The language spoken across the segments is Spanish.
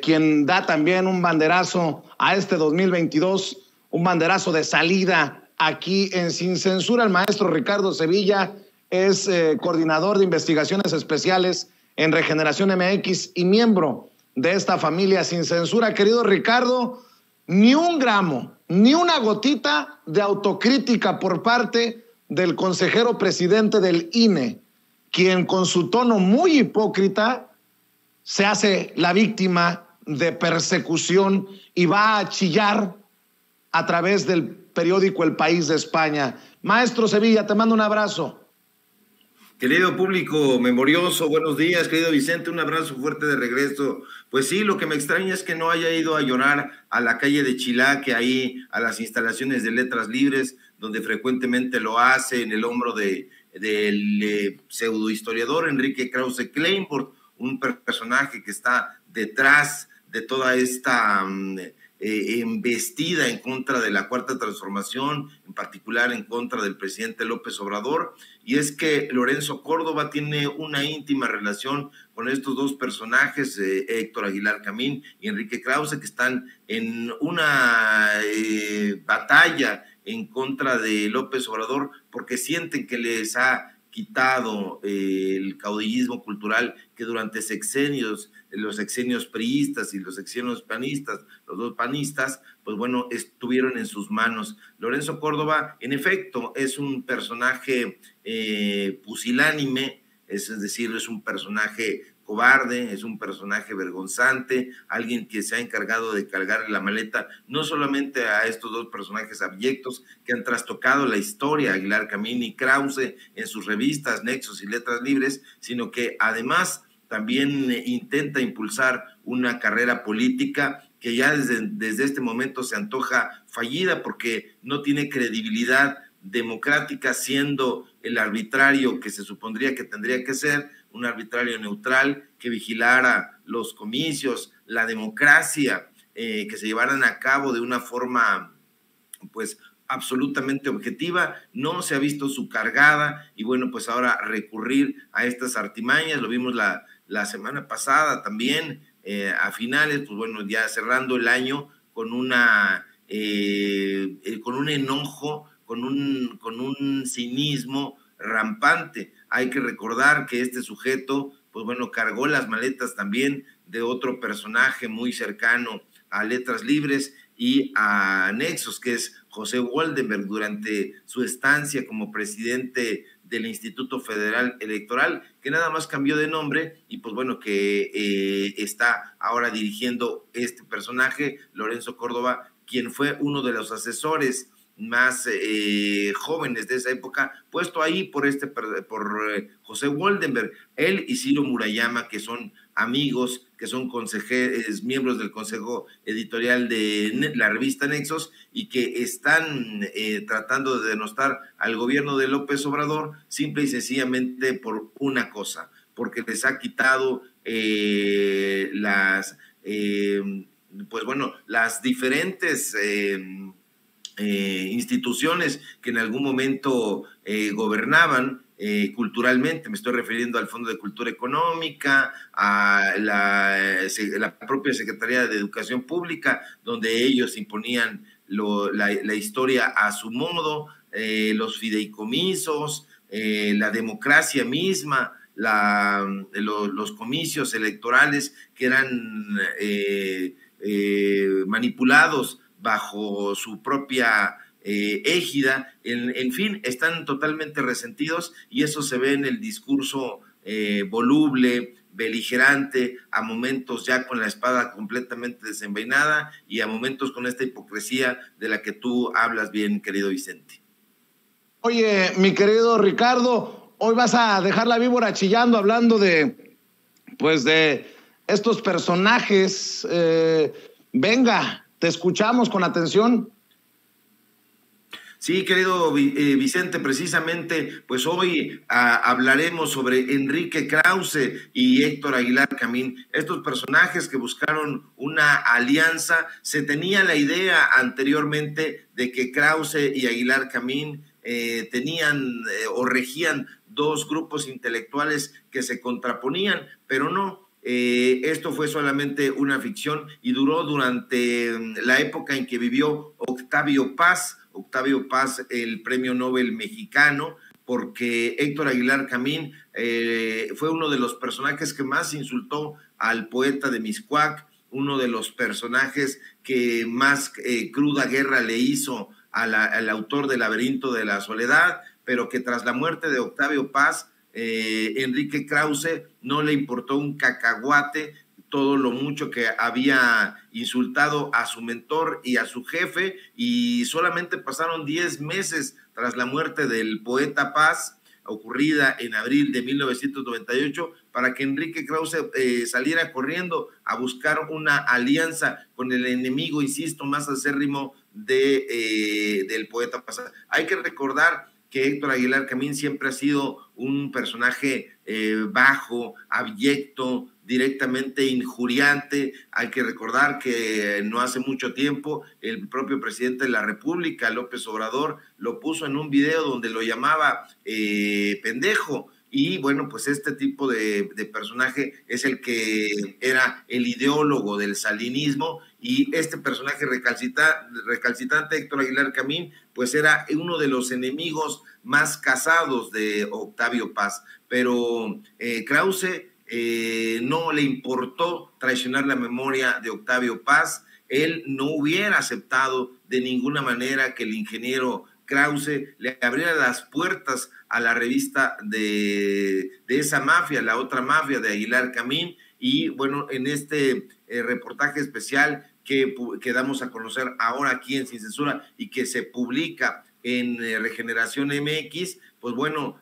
quien da también un banderazo a este 2022, un banderazo de salida aquí en Sin Censura. El maestro Ricardo Sevilla es coordinador de investigaciones especiales en Regeneración MX y miembro de esta familia Sin Censura. Querido Ricardo, ni un gramo, ni una gotita de autocrítica por parte del consejero presidente del INE, quien con su tono muy hipócrita se hace la víctima de persecución y va a chillar a través del periódico El País de España. Maestro Sevilla, te mando un abrazo. Querido público memorioso, buenos días, querido Vicente, un abrazo fuerte de regreso. Pues sí, lo que me extraña es que no haya ido a llorar a la calle de Chilaque, ahí a las instalaciones de Letras Libres, donde frecuentemente lo hace, en el hombro del pseudohistoriador Enrique Krause Kleinbord, un personaje que está detrás de toda esta embestida en contra de la Cuarta Transformación, en particular en contra del presidente López Obrador. Y es que Lorenzo Córdoba tiene una íntima relación con estos dos personajes, Héctor Aguilar Camín y Enrique Krause, que están en una batalla en contra de López Obrador porque sienten que les ha quitado el caudillismo cultural que durante sexenios, los sexenios priistas y los sexenios panistas, los dos panistas, pues bueno, estuvieron en sus manos. Lorenzo Córdoba, en efecto, es un personaje pusilánime, es decir, es un personaje cobarde, es un personaje vergonzante, alguien que se ha encargado de cargar la maleta no solamente a estos dos personajes abyectos que han trastocado la historia, Aguilar Camín y Krause, en sus revistas Nexos y Letras Libres, sino que además también intenta impulsar una carrera política que ya desde este momento se antoja fallida porque no tiene credibilidad democrática, siendo el arbitrario que se supondría que tendría que ser, un arbitrario neutral que vigilara los comicios, la democracia, que se llevaran a cabo de una forma pues absolutamente objetiva. No se ha visto su cargada y bueno, pues ahora recurrir a estas artimañas, lo vimos la semana pasada también, a finales, pues bueno, ya cerrando el año con un enojo, con un cinismo rampante. Hay que recordar que este sujeto, pues bueno, cargó las maletas también de otro personaje muy cercano a Letras Libres y a Nexos, que es José Woldenberg, durante su estancia como presidente del Instituto Federal Electoral, que nada más cambió de nombre y pues bueno, que está ahora dirigiendo este personaje, Lorenzo Córdoba, quien fue uno de los asesores más jóvenes de esa época, puesto ahí por José Woldenberg, él y Ciro Murayama, que son amigos, que son consejeros, miembros del consejo editorial de la revista Nexos y que están tratando de denostar al gobierno de López Obrador simple y sencillamente por una cosa, porque les ha quitado las diferentes instituciones que en algún momento gobernaban culturalmente. Me estoy refiriendo al Fondo de Cultura Económica, a la propia Secretaría de Educación Pública, donde ellos imponían la historia a su modo, los fideicomisos, la democracia misma, los comicios electorales que eran manipulados bajo su propia égida, en fin, están totalmente resentidos y eso se ve en el discurso voluble, beligerante, a momentos ya con la espada completamente desenvainada y a momentos con esta hipocresía de la que tú hablas bien, querido Vicente. Oye, mi querido Ricardo, hoy vas a dejar la víbora chillando hablando de estos personajes. Venga, te escuchamos con atención. Sí, querido Vicente, precisamente, pues hoy hablaremos sobre Enrique Krause y Héctor Aguilar Camín, estos personajes que buscaron una alianza. Se tenía la idea anteriormente de que Krause y Aguilar Camín tenían o regían dos grupos intelectuales que se contraponían, pero no. Esto fue solamente una ficción y duró durante la época en que vivió Octavio Paz, el premio Nobel mexicano, porque Héctor Aguilar Camín fue uno de los personajes que más insultó al poeta de Mixcoac, uno de los personajes que más cruda guerra le hizo al autor del Laberinto de la Soledad, pero que tras la muerte de Octavio Paz, Enrique Krause no le importó un cacahuate todo lo mucho que había insultado a su mentor y a su jefe, y solamente pasaron 10 meses tras la muerte del poeta Paz, ocurrida en abril de 1998, para que Enrique Krause saliera corriendo a buscar una alianza con el enemigo, insisto, más acérrimo del poeta Paz. Hay que recordar que Héctor Aguilar Camín siempre ha sido un personaje bajo, abyecto, directamente injuriante. Hay que recordar que no hace mucho tiempo el propio presidente de la República, López Obrador, lo puso en un video donde lo llamaba pendejo. Y bueno, pues este tipo de personaje es el que era el ideólogo del salinismo, y este personaje recalcitrante, Héctor Aguilar Camín, pues era uno de los enemigos más casados de Octavio Paz. Pero Krause no le importó traicionar la memoria de Octavio Paz. Él no hubiera aceptado de ninguna manera que el ingeniero Krause le abriera las puertas a la revista de esa mafia, la otra mafia de Aguilar Camín. Y bueno, en este reportaje especial que damos a conocer ahora aquí en Sin Censura y que se publica en Regeneración MX, pues bueno,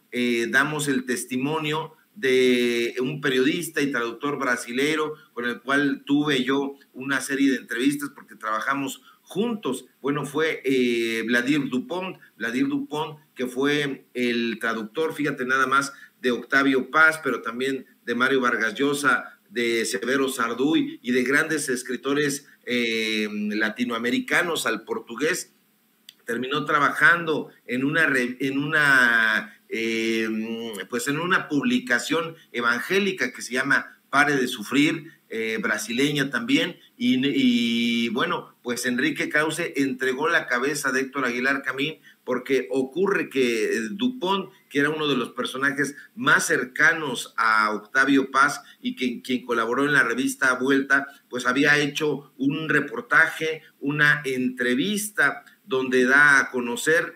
damos el testimonio de un periodista y traductor brasilero con el cual tuve yo una serie de entrevistas porque trabajamos juntos. Bueno, fue Vladimir Dupont, que fue el traductor, fíjate nada más, de Octavio Paz, pero también de Mario Vargas Llosa, de Severo Sarduy y de grandes escritores latinoamericanos al portugués. Terminó trabajando en una publicación evangélica que se llama Pare de Sufrir, brasileña también, y bueno, pues Enrique Krause entregó la cabeza de Héctor Aguilar Camín, porque ocurre que Dupont, que era uno de los personajes más cercanos a Octavio Paz y quien colaboró en la revista Vuelta, pues había hecho un reportaje, una entrevista donde da a conocer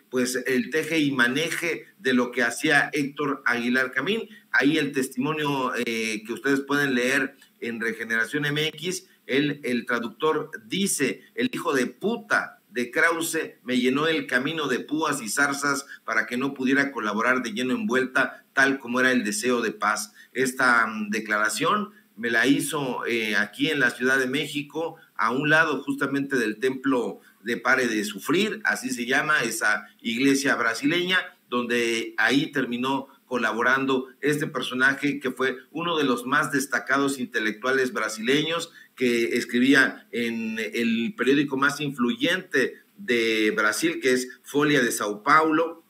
pues el teje y maneje de lo que hacía Héctor Aguilar Camín. Ahí el testimonio que ustedes pueden leer en Regeneración MX, el traductor dice: el hijo de puta de Krause me llenó el camino de púas y zarzas para que no pudiera colaborar de lleno en Vuelta, tal como era el deseo de Paz. Esta declaración me la hizo aquí en la Ciudad de México, a un lado justamente del templo de Pare de Sufrir, así se llama esa iglesia brasileña, donde ahí terminó colaborando este personaje que fue uno de los más destacados intelectuales brasileños, que escribía en el periódico más influyente de Brasil, que es Folha de Sao Paulo.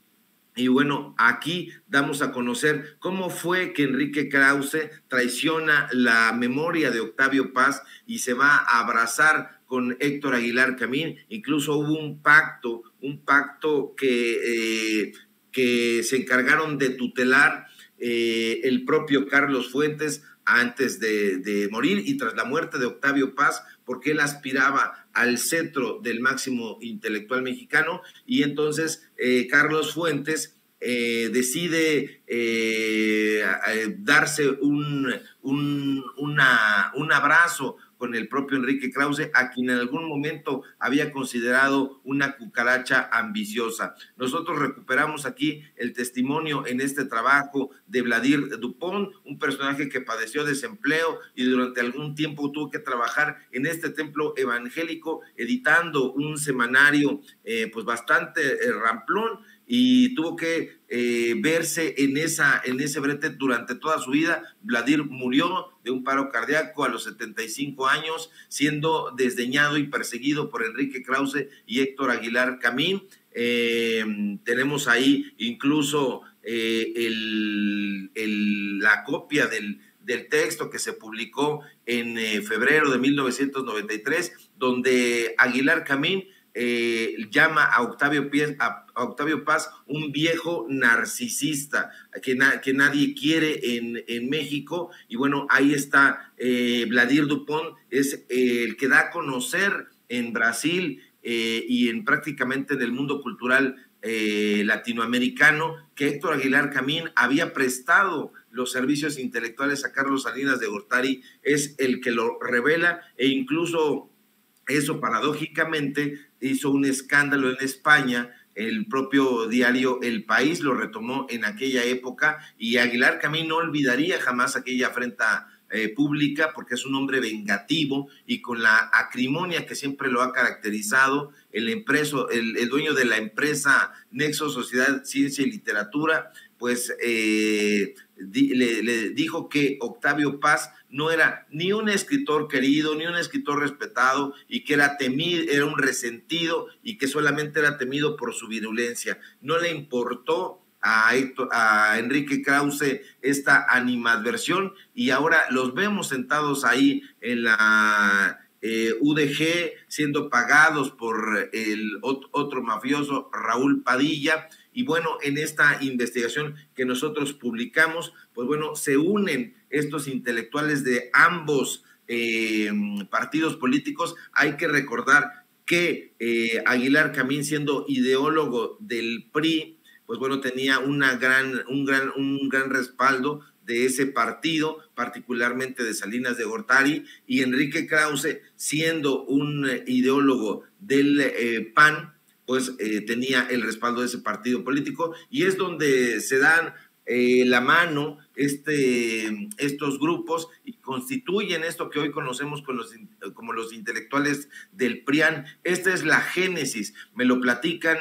Y bueno, aquí damos a conocer cómo fue que Enrique Krause traiciona la memoria de Octavio Paz y se va a abrazar con Héctor Aguilar Camín. Incluso hubo un pacto que se encargaron de tutelar el propio Carlos Fuentes antes de morir y tras la muerte de Octavio Paz, porque él aspiraba al cetro del máximo intelectual mexicano. Y entonces Carlos Fuentes decide darse un abrazo con el propio Enrique Krause, a quien en algún momento había considerado una cucaracha ambiciosa. Nosotros recuperamos aquí el testimonio en este trabajo de Vladimir Dupont, un personaje que padeció desempleo y durante algún tiempo tuvo que trabajar en este templo evangélico editando un semanario pues bastante ramplón, y tuvo que verse en ese brete durante toda su vida. Vladimir murió de un paro cardíaco a los 75 años, siendo desdeñado y perseguido por Enrique Krause y Héctor Aguilar Camín. Tenemos ahí incluso la copia del texto que se publicó en febrero de 1993, donde Aguilar Camín llama a Octavio Paz un viejo narcisista que nadie quiere en México. Y bueno, ahí está Vladimir Dupont, es el que da a conocer en Brasil y en prácticamente en el mundo cultural latinoamericano que Héctor Aguilar Camín había prestado los servicios intelectuales a Carlos Salinas de Gortari. Es el que lo revela, e incluso eso paradójicamente hizo un escándalo en España. El propio diario El País lo retomó en aquella época, y Aguilar Camín no olvidaría jamás aquella afrenta pública, porque es un hombre vengativo y con la acrimonia que siempre lo ha caracterizado. El dueño de la empresa Nexo Sociedad, Ciencia y Literatura, pues le dijo que Octavio Paz no era ni un escritor querido, ni un escritor respetado, y que era temido, era un resentido, y que solamente era temido por su virulencia. No le importó a Enrique Krause esta animadversión, y ahora los vemos sentados ahí en la UDG siendo pagados por el otro mafioso Raúl Padilla. Y bueno, en esta investigación que nosotros publicamos, pues bueno, se unen estos intelectuales de ambos partidos políticos. Hay que recordar que Aguilar Camín, siendo ideólogo del PRI, pues bueno, tenía un gran respaldo de ese partido, particularmente de Salinas de Gortari, y Enrique Krause, siendo un ideólogo del PAN, pues tenía el respaldo de ese partido político, y es donde se dan la mano estos grupos y constituyen esto que hoy conocemos como los intelectuales del PRIAN. Esta es la génesis, me lo platican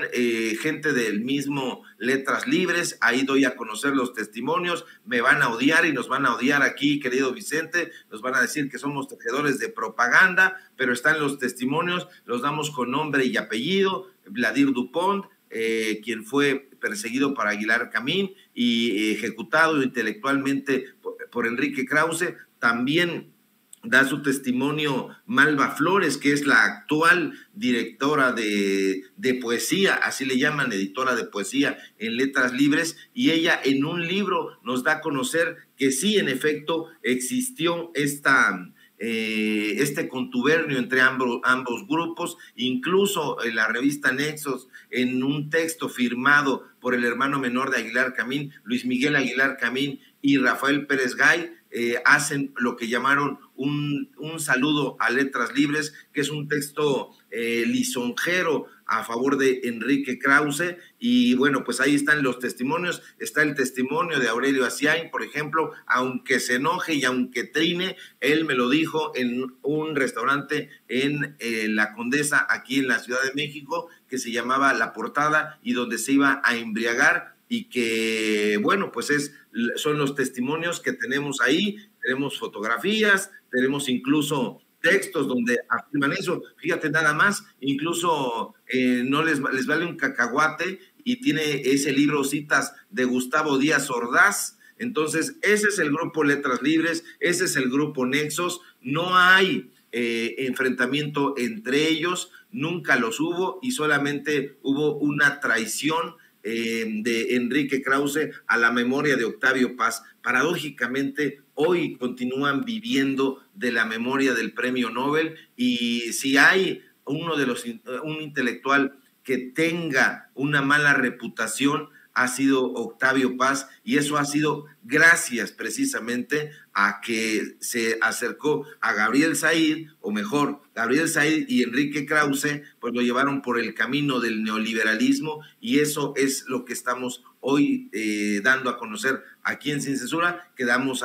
gente del mismo Letras Libres. Ahí doy a conocer los testimonios. Me van a odiar y nos van a odiar aquí, querido Vicente, nos van a decir que somos tejedores de propaganda, pero están los testimonios, los damos con nombre y apellido. Vladimir Dupont, quien fue perseguido por Aguilar Camín y ejecutado intelectualmente por Enrique Krause, también da su testimonio Malva Flores, que es la actual directora de poesía, así le llaman, editora de poesía en Letras Libres, y ella en un libro nos da a conocer que sí, en efecto, existió este contubernio entre ambos grupos. Incluso en la revista Nexos, en un texto firmado por el hermano menor de Aguilar Camín, Luis Miguel Aguilar Camín, y Rafael Pérez Gay, hacen lo que llamaron un saludo a Letras Libres, que es un texto lisonjero a favor de Enrique Krause. Y bueno, pues ahí están los testimonios. Está el testimonio de Aurelio Asiain, por ejemplo: aunque se enoje y aunque trine, él me lo dijo en un restaurante en La Condesa, aquí en la Ciudad de México, que se llamaba La Portada, y donde se iba a embriagar, y que bueno, pues son los testimonios que tenemos ahí. Tenemos fotografías, tenemos incluso textos donde afirman eso. Fíjate nada más, incluso no les vale un cacahuate, y tiene ese libro citas de Gustavo Díaz Ordaz. Entonces, ese es el grupo Letras Libres, ese es el grupo Nexos. No hay enfrentamiento entre ellos, nunca los hubo, y solamente hubo una traición de Enrique Krause a la memoria de Octavio Paz. Paradójicamente, hoy continúan viviendo de la memoria del premio Nobel, y si hay un intelectual que tenga una mala reputación, ha sido Octavio Paz, y eso ha sido gracias precisamente a que se acercó a Gabriel Said, o mejor, Gabriel Said y Enrique Krause, pues lo llevaron por el camino del neoliberalismo, y eso es lo que estamos hoy dando a conocer aquí en Sin Censura, que damos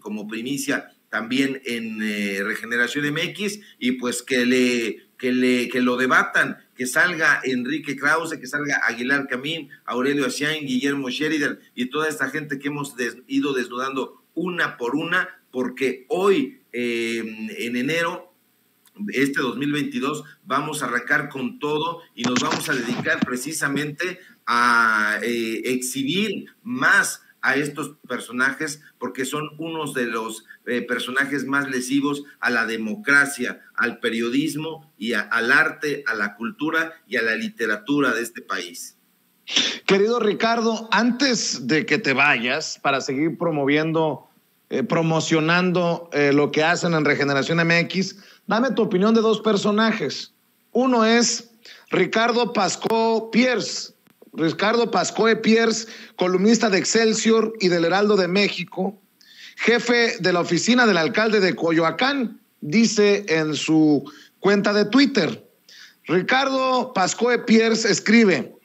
como primicia también en Regeneración MX, y pues que lo debatan, que salga Enrique Krause, que salga Aguilar Camín, Aurelio Asiain, Guillermo Sheridan y toda esta gente que hemos ido desnudando una por una, porque hoy en enero, este 2022, vamos a arrancar con todo, y nos vamos a dedicar precisamente a exhibir más a estos personajes porque son unos de los personajes más lesivos a la democracia, al periodismo y al arte, a la cultura y a la literatura de este país. Querido Ricardo, antes de que te vayas para seguir promocionando lo que hacen en Regeneración MX, dame tu opinión de dos personajes. Uno es Ricardo Pascoe Pierce, columnista de Excelsior y del Heraldo de México, jefe de la oficina del alcalde de Coyoacán, dice en su cuenta de Twitter. Ricardo Pascoe Pierce escribe: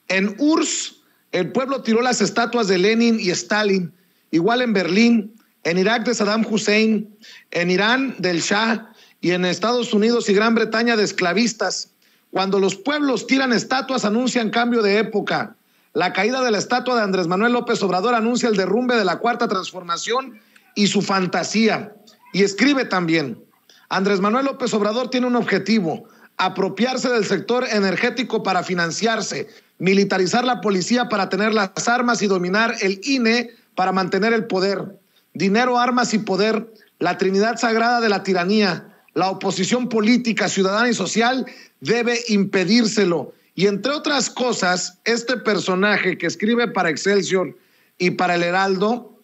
en URSS, el pueblo tiró las estatuas de Lenin y Stalin, igual en Berlín, en Irak de Saddam Hussein, en Irán del Shah y en Estados Unidos y Gran Bretaña de esclavistas. Cuando los pueblos tiran estatuas, anuncian cambio de época. La caída de la estatua de Andrés Manuel López Obrador anuncia el derrumbe de la Cuarta Transformación y su fantasía. Y escribe también: Andrés Manuel López Obrador tiene un objetivo: apropiarse del sector energético para financiarse, militarizar la policía para tener las armas y dominar el INE para mantener el poder. Dinero, armas y poder, la trinidad sagrada de la tiranía. La oposición política, ciudadana y social debe impedírselo. Y entre otras cosas, este personaje que escribe para Excelsior y para el Heraldo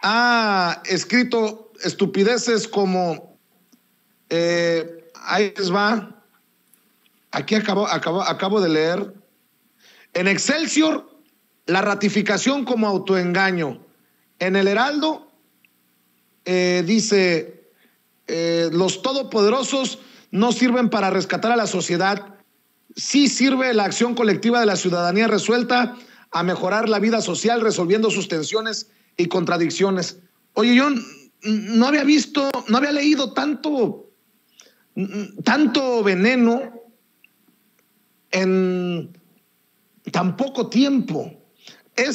ha escrito estupideces como ahí les va. Aquí acabo de leer. En Excelsior, la ratificación como autoengaño. En el Heraldo, dice, los todopoderosos no sirven para rescatar a la sociedad. Sí sirve la acción colectiva de la ciudadanía resuelta a mejorar la vida social, resolviendo sus tensiones y contradicciones. Oye, yo no había leído tanto veneno en tan poco tiempo.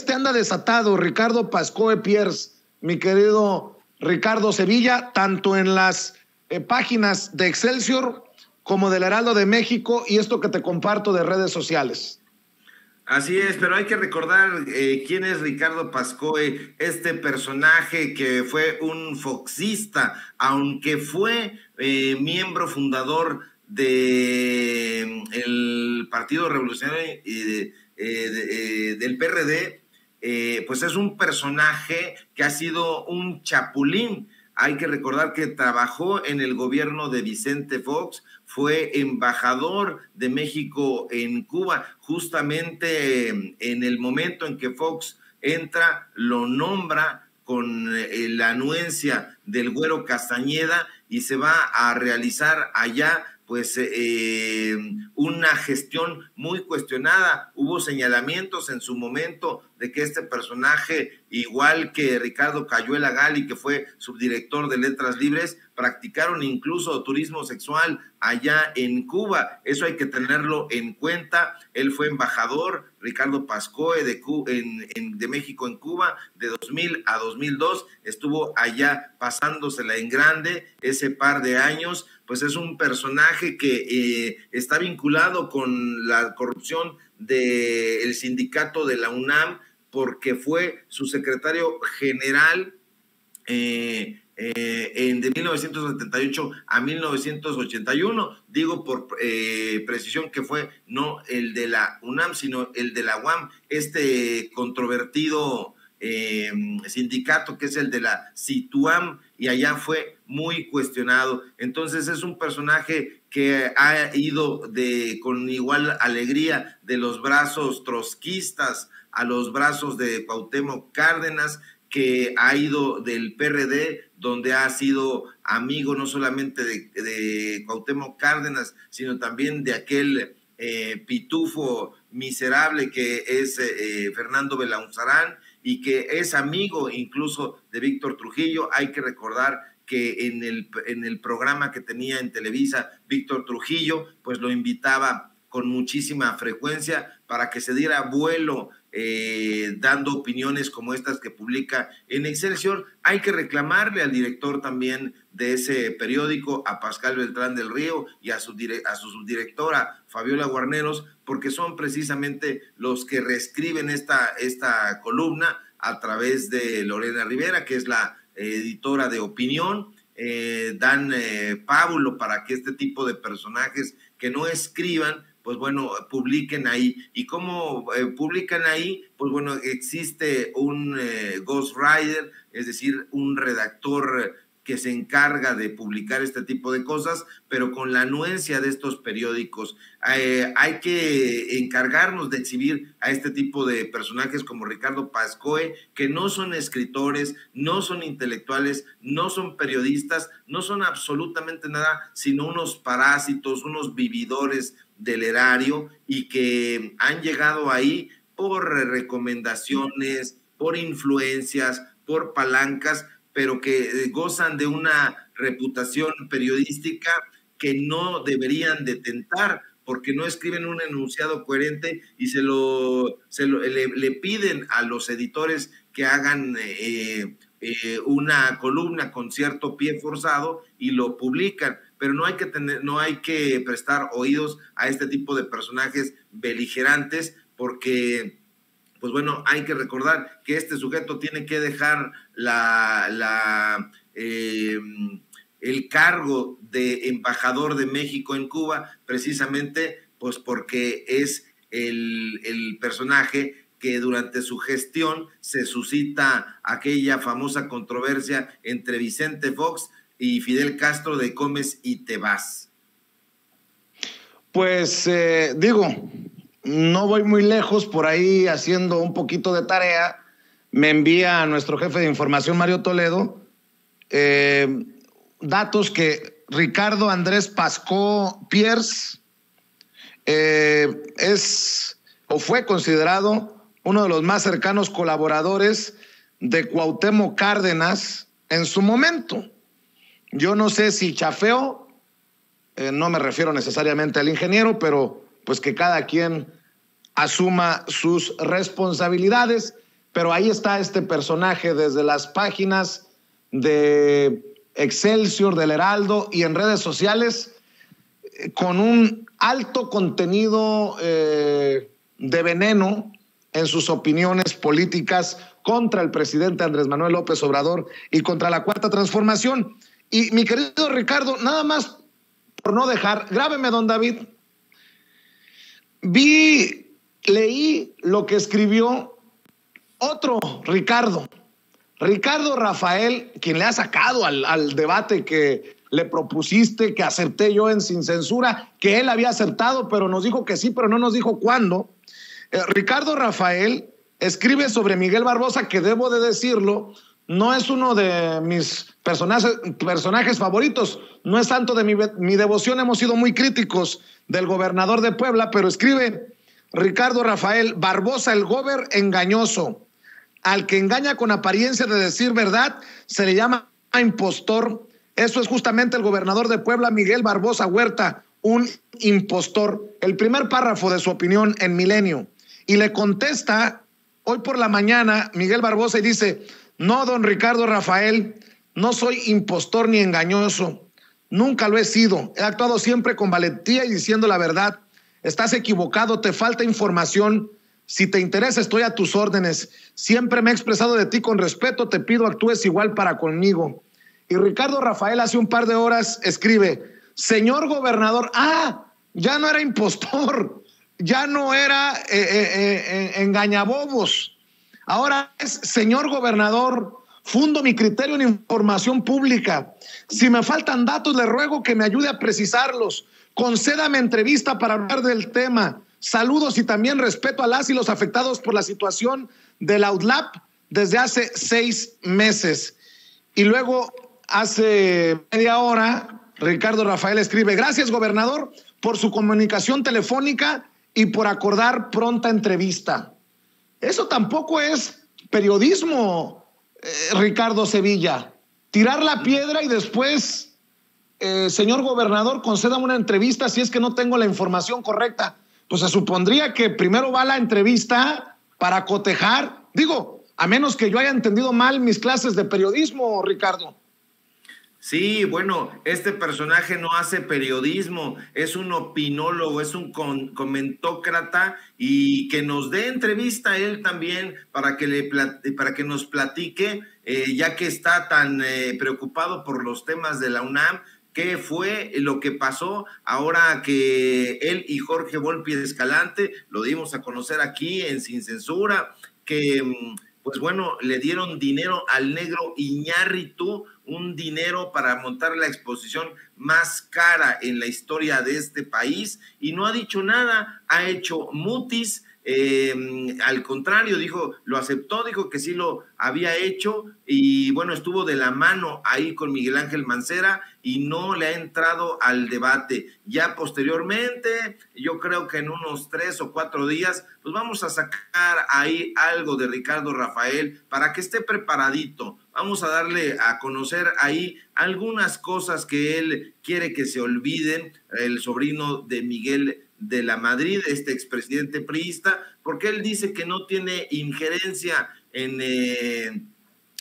Anda desatado, Ricardo Pascoe Pierce, mi querido Ricardo Sevilla, tanto en las páginas de Excelsior como del Heraldo de México, y esto que te comparto de redes sociales. Así es, pero hay que recordar quién es Ricardo Pascoe, este personaje que fue un foxista, aunque fue miembro fundador del Partido Revolucionario del PRD, pues es un personaje que ha sido un chapulín. Hay que recordar que trabajó en el gobierno de Vicente Fox, fue embajador de México en Cuba, justamente en el momento en que Fox entra, lo nombra con la anuencia del Güero Castañeda y se va a realizar allá pues una gestión muy cuestionada. Hubo señalamientos en su momento de que este personaje, igual que Ricardo Cayuela Gali, que fue subdirector de Letras Libres, practicaron incluso turismo sexual allá en Cuba. Eso hay que tenerlo en cuenta. Él fue embajador, Ricardo Pascoe, de México en Cuba, de 2000 a 2002. Estuvo allá pasándosela en grande ese par de años. Pues es un personaje que está vinculado con la corrupción del sindicato de la UNAM, porque fue su secretario general de 1978 a 1981, digo por precisión que fue no el de la UNAM, sino el de la UAM, este controvertido sindicato que es el de la CITUAM, y allá fue muy cuestionado. Entonces es un personaje que ha ido con igual alegría de los brazos trotskistas a los brazos de Cuauhtémoc Cárdenas, que ha ido del PRD, donde ha sido amigo no solamente de Cuauhtémoc Cárdenas, sino también de aquel pitufo miserable que es Fernando Belauzarán, y que es amigo incluso de Víctor Trujillo. Hay que recordar que en el programa que tenía en Televisa, Víctor Trujillo, pues lo invitaba con muchísima frecuencia para que se diera vuelo dando opiniones como estas que publica en Excelsior. Hay que reclamarle al director también de ese periódico, a Pascal Beltrán del Río, y a su subdirectora Fabiola Guarneros, porque son precisamente los que reescriben esta columna a través de Lorena Rivera, que es la editora de opinión, dan pábulo para que este tipo de personajes que no escriban, pues bueno, publiquen ahí. ¿Y cómo publican ahí? Pues bueno, existe un ghostwriter, es decir, un redactor que se encarga de publicar este tipo de cosas, pero con la anuencia de estos periódicos. Hay que encargarnos de exhibir a este tipo de personajes como Ricardo Pascoe, que no son escritores, no son intelectuales, no son periodistas, no son absolutamente nada, sino unos parásitos, unos vividores del erario, y que han llegado ahí por recomendaciones, por influencias, por palancas, pero que gozan de una reputación periodística que no deberían de tentar, porque no escriben un enunciado coherente y le piden a los editores que hagan una columna con cierto pie forzado y lo publican. Pero no hay que prestar oídos a este tipo de personajes beligerantes, porque pues bueno, hay que recordar que este sujeto tiene que dejar el cargo de embajador de México en Cuba, precisamente pues porque es el personaje que durante su gestión se suscita aquella famosa controversia entre Vicente Fox y Fidel Castro de comes y te vas. Pues no voy muy lejos, por ahí haciendo un poquito de tarea, me envía a nuestro jefe de información, Mario Toledo, datos que Ricardo Andrés Pascoe Pierce es o fue considerado uno de los más cercanos colaboradores de Cuauhtémoc Cárdenas en su momento. Yo no sé si chafeó, no me refiero necesariamente al ingeniero, pero pues que cada quien asuma sus responsabilidades, pero ahí está este personaje desde las páginas de Excelsior, del Heraldo y en redes sociales, con un alto contenido de veneno en sus opiniones políticas contra el presidente Andrés Manuel López Obrador y contra la Cuarta Transformación. Y mi querido Ricardo, nada más por no dejar, grábeme, don David, leí lo que escribió otro Ricardo Rafael, quien le ha sacado al debate que le propusiste, que acepté yo en Sin Censura, que él había aceptado, pero nos dijo que sí, pero no nos dijo cuándo. Ricardo Rafael escribe sobre Miguel Barbosa, que debo de decirlo, no es uno de mis personajes favoritos, no es santo de mi devoción, hemos sido muy críticos del gobernador de Puebla, pero escribe Ricardo Rafael: Barbosa, el gober engañoso. Al que engaña con apariencia de decir verdad se le llama impostor. Eso es justamente el gobernador de Puebla, Miguel Barbosa Huerta, un impostor. El primer párrafo de su opinión en Milenio. Y le contesta hoy por la mañana Miguel Barbosa y dice: no, don Ricardo Rafael, no soy impostor ni engañoso. Nunca lo he sido. He actuado siempre con valentía y diciendo la verdad. Estás equivocado, te falta información. Si te interesa, estoy a tus órdenes. Siempre me he expresado de ti con respeto, te pido actúes igual para conmigo. Y Ricardo Rafael hace un par de horas escribe: señor gobernador, ya no era impostor, ya no era engañabobos. Ahora es: señor gobernador, fundo mi criterio en información pública. Si me faltan datos, le ruego que me ayude a precisarlos. Concédame entrevista para hablar del tema. Saludos y también respeto a las y los afectados por la situación del UDLAP desde hace 6 meses. Y luego, hace media hora, Ricardo Rafael escribe: gracias, gobernador, por su comunicación telefónica y por acordar pronta entrevista. Eso tampoco es periodismo, Ricardo Sevilla. Tirar la piedra y después, señor gobernador, concédame una entrevista si es que no tengo la información correcta. Pues se supondría que primero va la entrevista para cotejar. Digo, a menos que yo haya entendido mal mis clases de periodismo, Ricardo. Sí, bueno, este personaje no hace periodismo, es un opinólogo, es un comentócrata y que nos dé entrevista a él también para que, para que nos platique, ya que está tan preocupado por los temas de la UNAM. ¿Qué fue lo que pasó ahora que él y Jorge Volpi Escalante lo dimos a conocer aquí en Sin Censura? Que pues bueno, le dieron dinero al negro Iñárritu, un dinero para montar la exposición más cara en la historia de este país, y no ha dicho nada, ha hecho mutis. Al contrario, dijo, lo aceptó, dijo que sí lo había hecho, y bueno, estuvo de la mano ahí con Miguel Ángel Mancera y no le ha entrado al debate. Ya posteriormente, yo creo que en unos 3 o 4 días, pues vamos a sacar ahí algo de Ricardo Rafael para que esté preparadito. Vamos a darle a conocer ahí algunas cosas que él quiere que se olviden, el sobrino de Miguel de la Madrid, este expresidente priista, porque él dice que no tiene injerencia en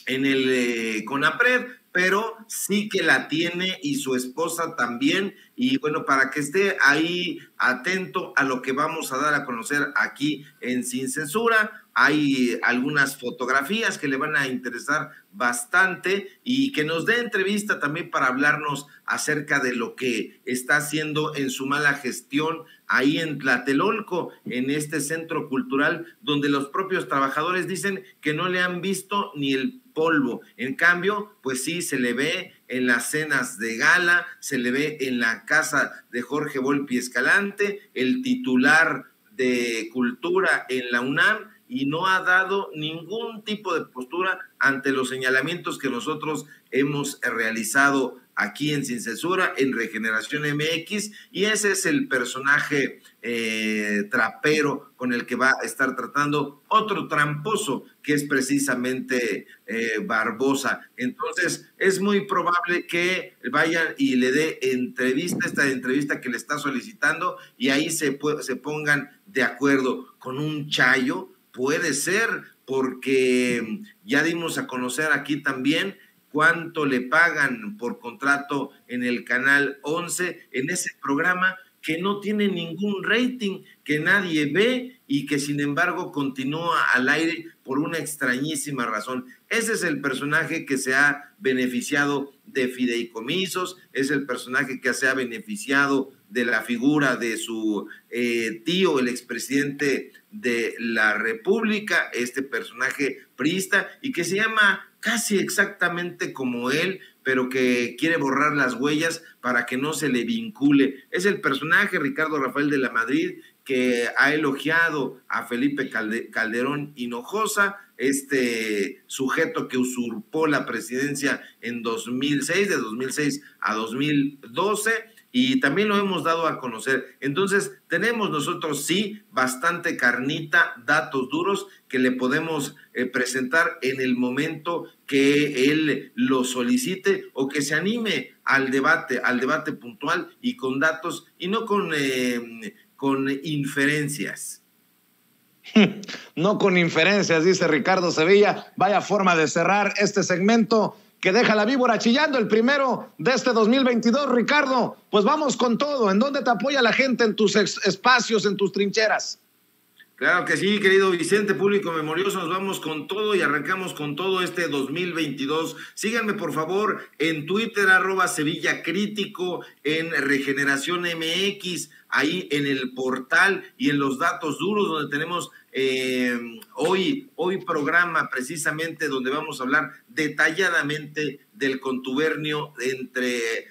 el CONAPRED, pero sí que la tiene y su esposa también. Y bueno, para que esté ahí atento a lo que vamos a dar a conocer aquí en Sin Censura, hay algunas fotografías que le van a interesar bastante y que nos dé entrevista también para hablarnos acerca de lo que está haciendo en su mala gestión ahí en Tlatelolco, en este centro cultural donde los propios trabajadores dicen que no le han visto ni el polvo. En cambio, pues sí, se le ve en las cenas de gala, se le ve en la casa de Jorge Volpi Escalante, el titular de Cultura en la UNAM, y no ha dado ningún tipo de postura ante los señalamientos que nosotros hemos realizado aquí en Sin Censura, en Regeneración MX, y ese es el personaje trapero con el que va a estar tratando otro tramposo, que es precisamente Barbosa. Entonces, es muy probable que vayan y le dé entrevista, esta entrevista que le está solicitando, y ahí se pongan de acuerdo con un chayo. Puede ser, porque ya dimos a conocer aquí también cuánto le pagan por contrato en el Canal 11, en ese programa que no tiene ningún rating, que nadie ve y que sin embargo continúa al aire por una extrañísima razón. Ese es el personaje que se ha beneficiado de fideicomisos, es el personaje que se ha beneficiado de la figura de su tío, el expresidente de la República, este personaje priista, y que se llama casi exactamente como él, pero que quiere borrar las huellas para que no se le vincule. Es el personaje Ricardo Rafael de la Madrid, que ha elogiado a Felipe Calderón Hinojosa, este sujeto que usurpó la presidencia en 2006, de 2006 a 2012, y también lo hemos dado a conocer. Entonces, tenemos nosotros sí bastante carnita, datos duros que le podemos presentar en el momento que él lo solicite o que se anime al debate puntual y con datos y no con inferencias. No con inferencias, dice Ricardo Sevilla. Vaya forma de cerrar este segmento que deja la víbora chillando, el primero de este 2022. Ricardo, pues vamos con todo. ¿En dónde te apoya la gente en tus espacios, en tus trincheras? Claro que sí, querido Vicente, público memorioso, nos vamos con todo y arrancamos con todo este 2022. Síganme, por favor, en Twitter, @SevillaCrítico, en Regeneración MX, ahí en el portal y en los datos duros, donde tenemos hoy programa precisamente donde vamos a hablar detalladamente del contubernio entre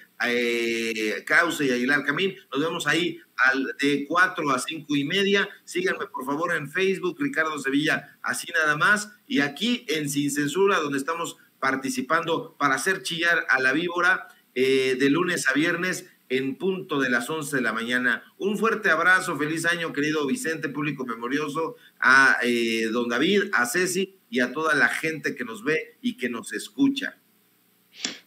Krause y Aguilar Camín. Nos vemos ahí de 4 a 5:30. Síganme por favor en Facebook, Ricardo Sevilla, así nada más, y aquí en Sin Censura, donde estamos participando para hacer chillar a la víbora de lunes a viernes en punto de las 11 de la mañana. Un fuerte abrazo, feliz año, querido Vicente, público memorioso, a don David, a Ceci y a toda la gente que nos ve y que nos escucha.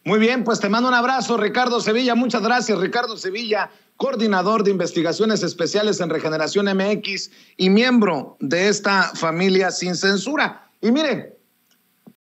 Muy bien, pues te mando un abrazo, Ricardo Sevilla. Muchas gracias, Ricardo Sevilla, coordinador de investigaciones especiales en Regeneración MX y miembro de esta familia Sin Censura. Y miren,